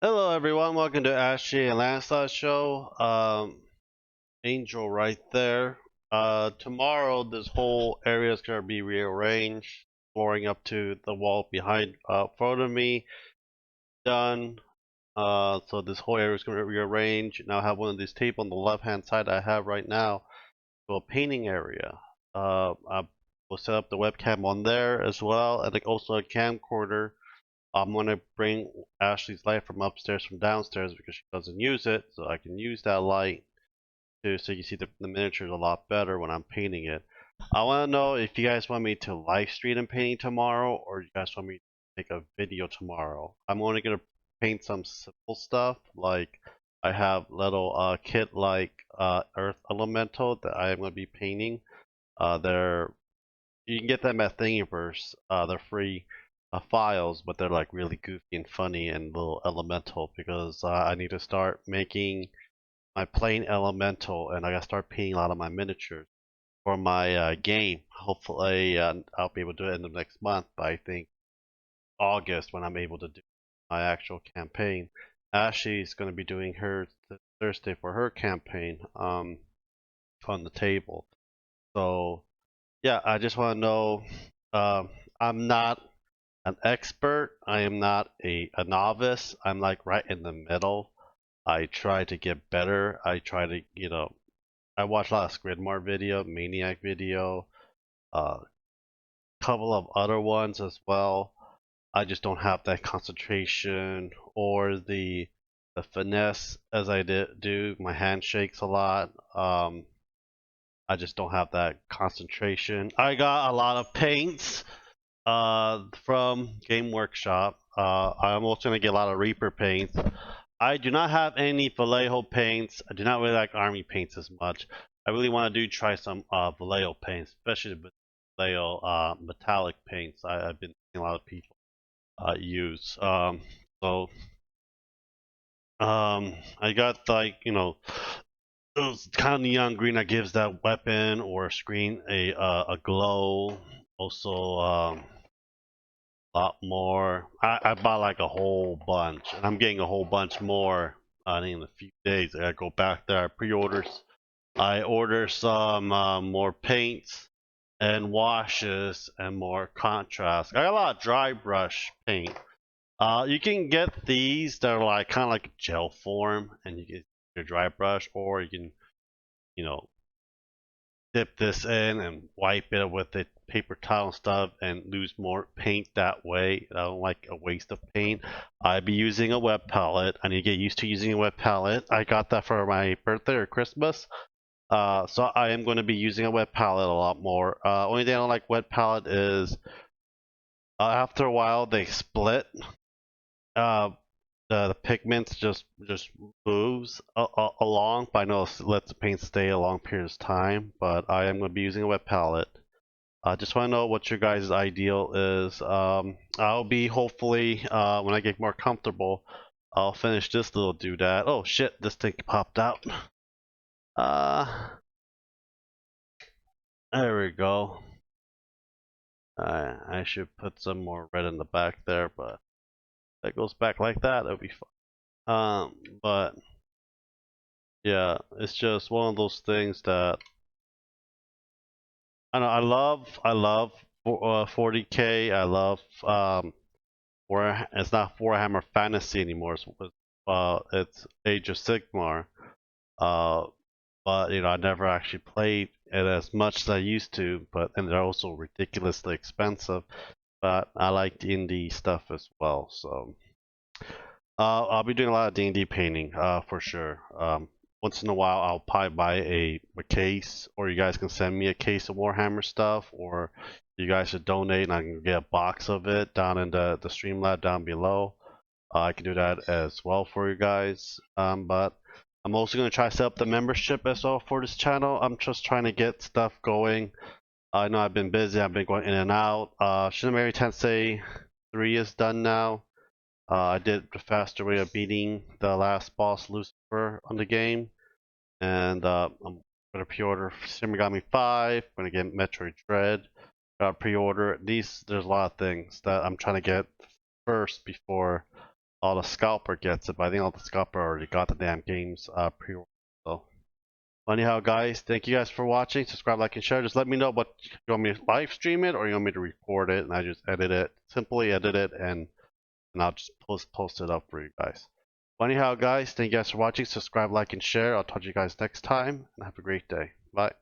Hello everyone, welcome to Ashley and Lancelot show. Angel right there. Tomorrow this whole area is gonna be rearranged, flooring up to the wall behind front of me. Done. So this whole area is gonna rearrange. Now I have one of these tables on the left hand side I have right now to a painting area. I will set up the webcam on there as well, and like also a camcorder. I'm gonna bring Ashley's light from upstairs from downstairs because she doesn't use it, so I can use that light to so you see the miniatures a lot better when I'm painting it. I want to know if you guys want me to live stream and painting tomorrow, or you guys want me to make a video tomorrow. I'm only gonna paint some simple stuff like I have little kit like earth elemental that I am gonna be painting. They're you can get them at Thingiverse. They're free files, but they're like really goofy and funny and little elemental because I need to start making my plain elemental and I gotta start painting a lot of my miniatures for my game. Hopefully, I'll be able to do it in the next month, but I think August when I'm able to do my actual campaign. Ashley's going to be doing hers Thursday for her campaign on the table. So yeah, I just want to know. I'm not an expert. I am not a novice. I'm like right in the middle. I try to get better. I try to, I watch a lot of Squidmar video, Maniac video, a couple of other ones as well. I just don't have that concentration or the finesse as I do. My hand shakes a lot. I just don't have that concentration. I got a lot of paints from Game Workshop. I'm also gonna get a lot of Reaper paints. I do not have any Vallejo paints. I do not really like army paints as much. I really want to try some Vallejo paints, especially the Vallejo metallic paints. I've been seeing a lot of people use. So I got like those kind of neon green that gives that weapon or screen a glow. Also, a lot more. I bought like a whole bunch, and I'm getting a whole bunch more in a few days. I gotta go back there. I order some more paints and washes and more contrast. I got a lot of dry brush paint. You can get these that are like kind of like gel form, and you get your dry brush, or you can, you know, dip this in and wipe it with the paper towel and stuff and lose more paint that way. I don't like a waste of paint. I'd be using a web palette. I need to get used to using a web palette. I got that for my birthday or Christmas. So I am going to be using a web palette a lot more. Only thing I don't like web palette is after a while they split. Uh, the pigments just moves along, but I know it lets the paint stay a long period of time. But I am going to be using a wet palette. I just want to know what your guys' ideal is. I'll be hopefully when I get more comfortable, I'll finish this little doodad. Oh shit, this thing popped out. Uh, there we go. I should put some more red in the back there, but that goes back like that. That'll be fun. But yeah, it's just one of those things that I know. I love 40K. I love where it's not Warhammer Fantasy anymore. It's Age of Sigmar. Uh, but I never actually played it as much as I used to. And they're also ridiculously expensive. But I like the indie stuff as well. So I'll be doing a lot of D&D painting for sure. Once in a while, I'll probably buy a case, or you guys can send me a case of Warhammer stuff, or you guys should donate and I can get a box of it down in the Streamlab down below. I can do that as well for you guys. But I'm also going to try to set up the membership as well for this channel. I'm just trying to get stuff going. I know I've been busy. I've been going in and out. Shinamari Tensei 3 is done now. I did the faster way of beating the last boss Lucifer on the game, and I'm gonna pre-order Shin Megami 5. I'm gonna get Metroid Dread. Pre-order these. There's a lot of things that I'm trying to get first before all the scalper gets it, but I think all the scalper already got the damn games pre-ordered. So anyhow, guys, thank you guys for watching. Subscribe, like, and share. Just let me know what you want me to live stream it or you want me to record it, and I just edit it, simply edit it, and I'll just post it up for you guys. Anyhow, guys, thank you guys for watching. Subscribe, like, and share. I'll talk to you guys next time, and have a great day. Bye.